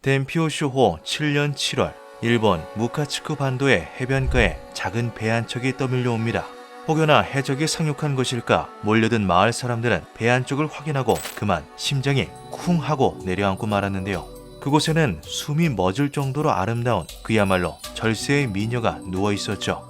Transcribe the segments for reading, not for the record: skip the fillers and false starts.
덴피오쇼호 7년 7월 일본 무카츠쿠 반도의 해변가에 작은 배 한 척이 떠밀려옵니다. 혹여나 해적이 상륙한 것일까 몰려든 마을 사람들은 배 안쪽을 확인하고 그만 심장이 쿵 하고 내려앉고 말았는데요. 그곳에는 숨이 멎을 정도로 아름다운 그야말로 절세의 미녀가 누워 있었죠.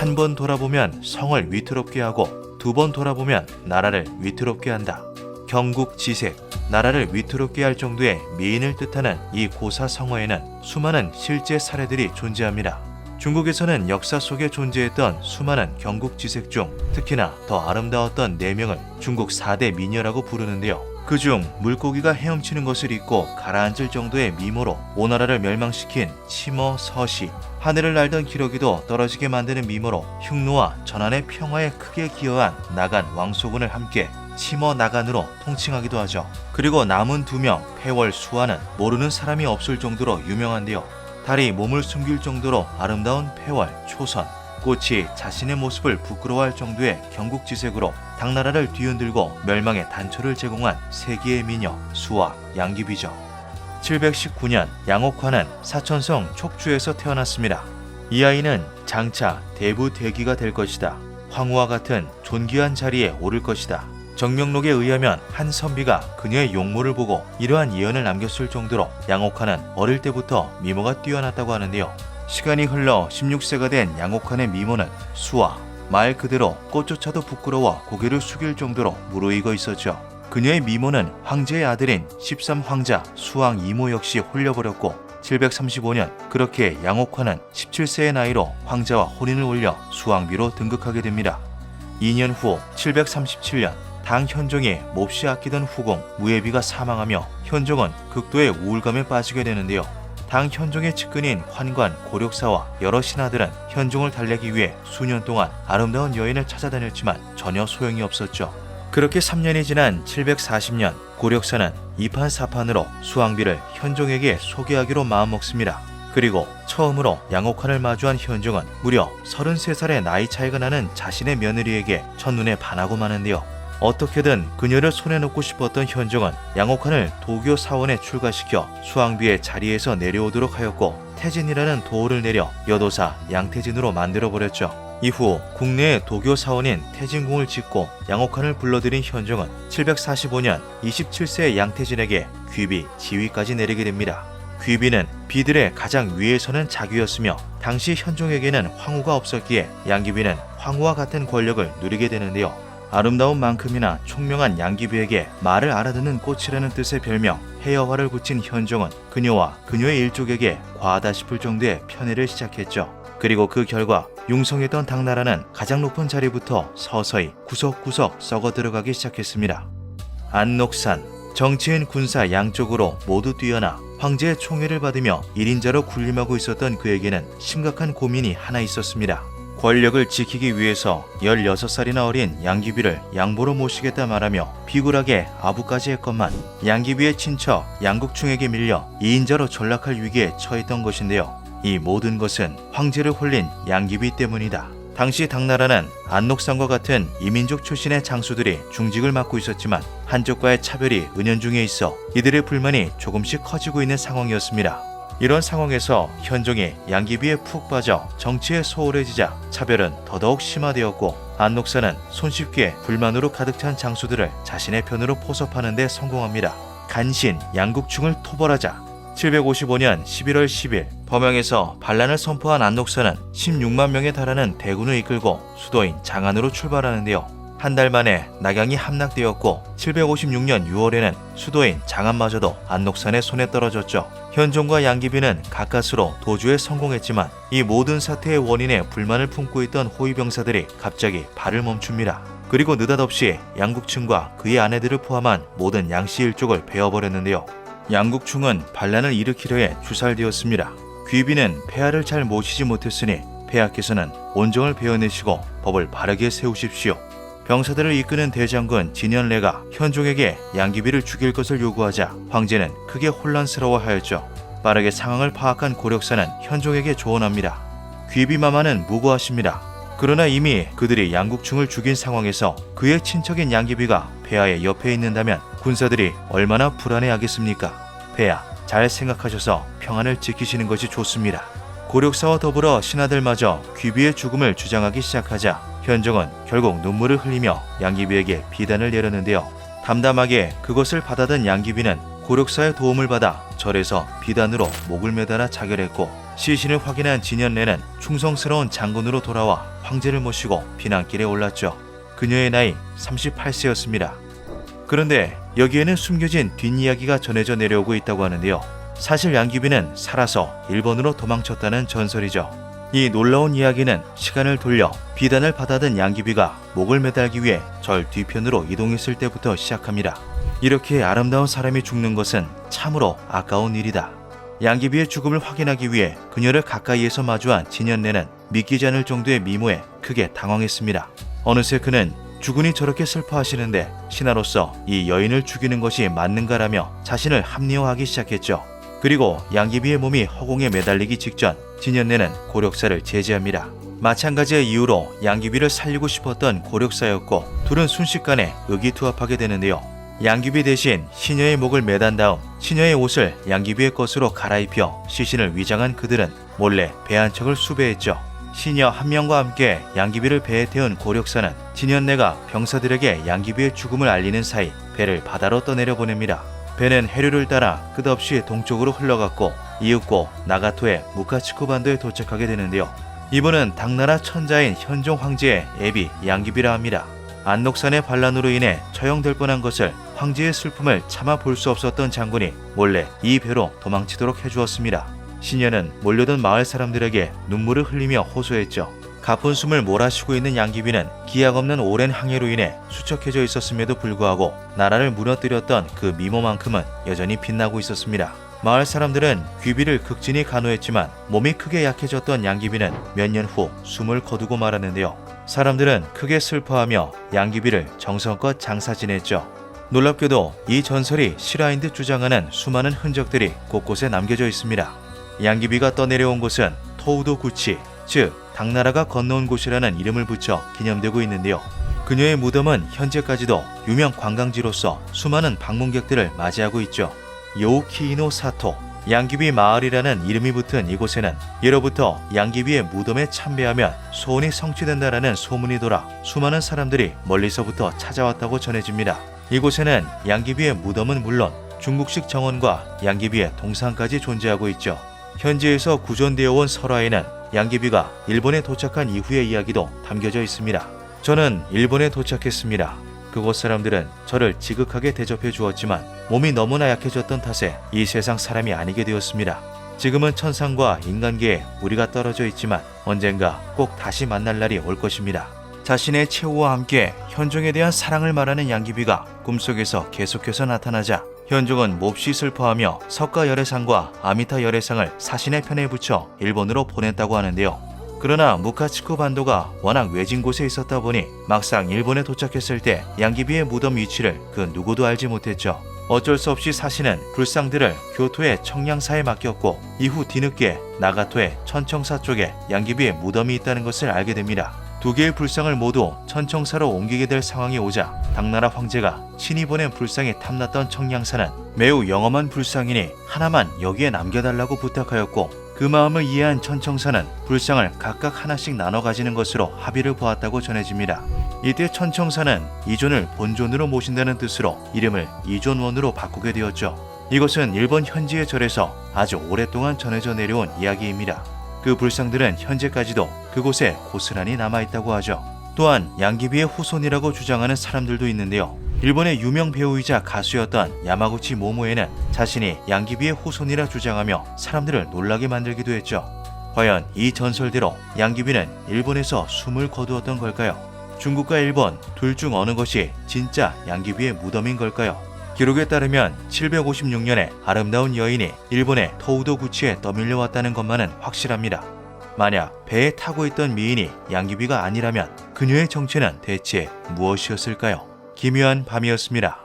한 번 돌아보면 성을 위태롭게 하고 두 번 돌아보면 나라를 위태롭게 한다. 경국지색, 나라를 위태롭게 할 정도의 미인을 뜻하는 이 고사 성어에는 수많은 실제 사례들이 존재합니다. 중국에서는 역사 속에 존재했던 수많은 경국지색 중 특히나 더 아름다웠던 4명을 중국 4대 미녀라고 부르는데요. 그중 물고기가 헤엄치는 것을 잊고 가라앉을 정도의 미모로 오나라를 멸망시킨 치머 서시, 하늘을 날던 기러기도 떨어지게 만드는 미모로 흉노와 전한의 평화에 크게 기여한 나간 왕소군을 함께 치머 나간으로 통칭하기도 하죠. 그리고 남은 2명 폐월 수아는 모르는 사람이 없을 정도로 유명한데요. 달이 몸을 숨길 정도로 아름다운 폐월 초선, 꽃이 자신의 모습을 부끄러워할 정도의 경국지색으로 당나라를 뒤흔들고 멸망의 단초를 제공한 세기의 미녀 수아 양귀비죠. 719년 양옥환은 사천성 촉주에서 태어났습니다. 이 아이는 장차 대부대기가 될 것이다. 황후와 같은 존귀한 자리에 오를 것이다. 정명록에 의하면 한 선비가 그녀의 용모를 보고 이러한 예언을 남겼을 정도로 양옥환은 어릴 때부터 미모가 뛰어났다고 하는데요. 시간이 흘러 16세가 된 양옥환의 미모는 수아, 말 그대로 꽃조차도 부끄러워 고개를 숙일 정도로 무르익어 있었죠. 그녀의 미모는 황제의 아들인 13황자 수왕 이모 역시 홀려버렸고 735년 그렇게 양옥환은 17세의 나이로 황자와 혼인을 올려 수왕비로 등극하게 됩니다. 2년 후 737년 당 현종이 몹시 아끼던 후공 무예비가 사망하며 현종은 극도의 우울감에 빠지게 되는데요. 당 현종의 측근인 환관 고력사와 여러 신하들은 현종을 달래기 위해 수년 동안 아름다운 여인을 찾아다녔지만 전혀 소용이 없었죠. 그렇게 3년이 지난 740년 고력사는 이판사판으로 수왕비를 현종에게 소개하기로 마음먹습니다. 그리고 처음으로 양옥환을 마주한 현종은 무려 33살의 나이 차이가 나는 자신의 며느리에게 첫눈에 반하고 마는데요. 어떻게든 그녀를 손에 넣고 싶었던 현종은 양옥환을 도교 사원에 출가시켜 수왕비의 자리에서 내려오도록 하였고 태진이라는 도호를 내려 여도사 양태진으로 만들어버렸죠. 이후 국내의 도교 사원인 태진궁을 짓고 양옥환을 불러들인 현종은 745년 27세의 양태진에게 귀비, 지위까지 내리게 됩니다. 귀비는 비들의 가장 위에 서는 자귀였으며 당시 현종에게는 황후가 없었기에 양귀비는 황후와 같은 권력을 누리게 되는데요. 아름다운 만큼이나 총명한 양귀비에게 말을 알아듣는 꽃이라는 뜻의 별명 해여화를 붙인 현종은 그녀와 그녀의 일족에게 과하다 싶을 정도의 편애를 시작했죠. 그리고 그 결과 융성했던 당나라는 가장 높은 자리부터 서서히 구석구석 썩어 들어가기 시작했습니다. 안녹산, 정치인 군사 양쪽으로 모두 뛰어나 황제의 총애를 받으며 1인자로 군림하고 있었던 그에게는 심각한 고민이 하나 있었습니다. 권력을 지키기 위해서 16살이나 어린 양귀비를 양보로 모시겠다 말하며 비굴하게 아부까지 했건만 양귀비의 친척 양국충에게 밀려 2인자로 전락할 위기에 처했던 것인데요. 이 모든 것은 황제를 홀린 양귀비 때문이다. 당시 당나라는 안녹산과 같은 이민족 출신의 장수들이 중직을 맡고 있었지만 한족과의 차별이 은연중에 있어 이들의 불만이 조금씩 커지고 있는 상황이었습니다. 이런 상황에서 현종이 양귀비에 푹 빠져 정치에 소홀해지자 차별은 더더욱 심화되었고 안녹산은 손쉽게 불만으로 가득 찬 장수들을 자신의 편으로 포섭하는 데 성공합니다. 간신 양국충을 토벌하자 755년 11월 10일 범영에서 반란을 선포한 안녹산은 16만 명에 달하는 대군을 이끌고 수도인 장안으로 출발하는데요. 한 달 만에 낙양이 함락되었고 756년 6월에는 수도인 장안마저도 안녹산의 손에 떨어졌죠. 현종과 양귀비는 가까스로 도주에 성공했지만 이 모든 사태의 원인에 불만을 품고 있던 호위병사들이 갑자기 발을 멈춥니다. 그리고 느닷없이 양국충과 그의 아내들을 포함한 모든 양씨 일족을 베어버렸는데요. 양국충은 반란을 일으키려 해 주살되었습니다. 귀비는 폐하를 잘 모시지 못했으니 폐하께서는 온정을 베어내시고 법을 바르게 세우십시오. 병사들을 이끄는 대장군 진현래가 현종에게 양귀비를 죽일 것을 요구하자 황제는 크게 혼란스러워하였죠. 빠르게 상황을 파악한 고력사는 현종에게 조언합니다. 귀비마마는 무고하십니다. 그러나 이미 그들이 양국충을 죽인 상황에서 그의 친척인 양귀비가 폐하의 옆에 있는다면 군사들이 얼마나 불안해하겠습니까? 폐하, 잘 생각하셔서 평안을 지키시는 것이 좋습니다. 고력사와 더불어 신하들마저 귀비의 죽음을 주장하기 시작하자 현종은 결국 눈물을 흘리며 양귀비에게 비단을 내렸는데요. 담담하게 그것을 받아든 양귀비는 고력사의 도움을 받아 절에서 비단으로 목을 매달아 자결했고, 시신을 확인한 진현래는 충성스러운 장군으로 돌아와 황제를 모시고 비난길에 올랐죠. 그녀의 나이 38세였습니다. 그런데 여기에는 숨겨진 뒷이야기가 전해져 내려오고 있다고 하는데요. 사실 양귀비는 살아서 일본으로 도망쳤다는 전설이죠. 이 놀라운 이야기는 시간을 돌려 비단을 받아든 양귀비가 목을 매달기 위해 절 뒤편으로 이동했을 때부터 시작합니다. 이렇게 아름다운 사람이 죽는 것은 참으로 아까운 일이다. 양귀비의 죽음을 확인하기 위해 그녀를 가까이에서 마주한 진현래는 믿기지 않을 정도의 미모에 크게 당황했습니다. 어느새 그는 주군이 저렇게 슬퍼하시는데 신하로서 이 여인을 죽이는 것이 맞는가라며 자신을 합리화하기 시작했죠. 그리고 양귀비의 몸이 허공에 매달리기 직전 진현래는 고력사를 제지합니다. 마찬가지의 이유로 양귀비를 살리고 싶었던 고력사였고, 둘은 순식간에 의기투합하게 되는데요. 양귀비 대신 시녀의 목을 매단 다음 시녀의 옷을 양귀비의 것으로 갈아입혀 시신을 위장한 그들은 몰래 배 한 척을 수배했죠. 시녀 한 명과 함께 양귀비를 배에 태운 고력사는 진현래가 병사들에게 양귀비의 죽음을 알리는 사이 배를 바다로 떠내려 보냅니다. 배는 해류를 따라 끝없이 동쪽으로 흘러갔고 이윽고 나가토의 무카치쿠 반도에 도착하게 되는데요. 이분은 당나라 천자인 현종 황제의 애비 양귀비라 합니다. 안록산의 반란으로 인해 처형될 뻔한 것을 황제의 슬픔을 참아 볼 수 없었던 장군이 몰래 이 배로 도망치도록 해주었습니다. 시녀는 몰려든 마을 사람들에게 눈물을 흘리며 호소했죠. 가쁜 숨을 몰아쉬고 있는 양귀비는 기약 없는 오랜 항해로 인해 수척해져 있었음에도 불구하고 나라를 무너뜨렸던 그 미모만큼은 여전히 빛나고 있었습니다. 마을 사람들은 귀비를 극진히 간호했지만 몸이 크게 약해졌던 양귀비는 몇 년 후 숨을 거두고 말았는데요. 사람들은 크게 슬퍼하며 양귀비를 정성껏 장사 지냈죠. 놀랍게도 이 전설이 실화인 듯 주장하는 수많은 흔적들이 곳곳에 남겨져 있습니다. 양귀비가 떠내려온 곳은 토우도구치, 즉 당나라가 건너온 곳이라는 이름을 붙여 기념되고 있는데요. 그녀의 무덤은 현재까지도 유명 관광지로서 수많은 방문객들을 맞이하고 있죠. 요우키이노 사토, 양귀비 마을이라는 이름이 붙은 이곳에는 예로부터 양귀비의 무덤에 참배하면 소원이 성취된다라는 소문이 돌아 수많은 사람들이 멀리서부터 찾아왔다고 전해집니다. 이곳에는 양귀비의 무덤은 물론 중국식 정원과 양귀비의 동상까지 존재하고 있죠. 현지에서 구존되어 온 설화에는 양귀비가 일본에 도착한 이후의 이야기도 담겨져 있습니다. 저는 일본에 도착했습니다. 그곳 사람들은 저를 지극하게 대접해 주었지만 몸이 너무나 약해졌던 탓에 이 세상 사람이 아니게 되었습니다. 지금은 천상과 인간계에 우리가 떨어져 있지만 언젠가 꼭 다시 만날 날이 올 것입니다. 자신의 최후와 함께 현종에 대한 사랑을 말하는 양귀비가 꿈속에서 계속해서 나타나자 현종은 몹시 슬퍼하며 석가 열애상과 아미타 열애상을 사신의 편에 붙여 일본으로 보냈다고 하는데요. 그러나 무카치쿠 반도가 워낙 외진 곳에 있었다 보니 막상 일본에 도착했을 때 양귀비의 무덤 위치를 그 누구도 알지 못했죠. 어쩔 수 없이 사신은 불상들을 교토의 청량사에 맡겼고 이후 뒤늦게 나가토의 천청사 쪽에 양귀비의 무덤이 있다는 것을 알게 됩니다. 두 개의 불상을 모두 천청사로 옮기게 될 상황이 오자 당나라 황제가 친히 보낸 불상이 탐났던 청량사는 매우 영험한 불상이니 하나만 여기에 남겨달라고 부탁하였고, 그 마음을 이해한 천청사는 불상을 각각 하나씩 나눠 가지는 것으로 합의를 보았다고 전해집니다. 이때 천청사는 이존을 본존으로 모신다는 뜻으로 이름을 이존원으로 바꾸게 되었죠. 이것은 일본 현지의 절에서 아주 오랫동안 전해져 내려온 이야기입니다. 그 불상들은 현재까지도 그곳에 고스란히 남아있다고 하죠. 또한 양귀비의 후손이라고 주장하는 사람들도 있는데요. 일본의 유명 배우이자 가수였던 야마구치 모모에는 자신이 양귀비의 후손이라 주장하며 사람들을 놀라게 만들기도 했죠. 과연 이 전설대로 양귀비는 일본에서 숨을 거두었던 걸까요? 중국과 일본 둘 중 어느 것이 진짜 양귀비의 무덤인 걸까요? 기록에 따르면 756년에 아름다운 여인이 일본의 토우도구치에 떠밀려왔다는 것만은 확실합니다. 만약 배에 타고 있던 미인이 양귀비가 아니라면 그녀의 정체는 대체 무엇이었을까요? 기묘한 밤이었습니다.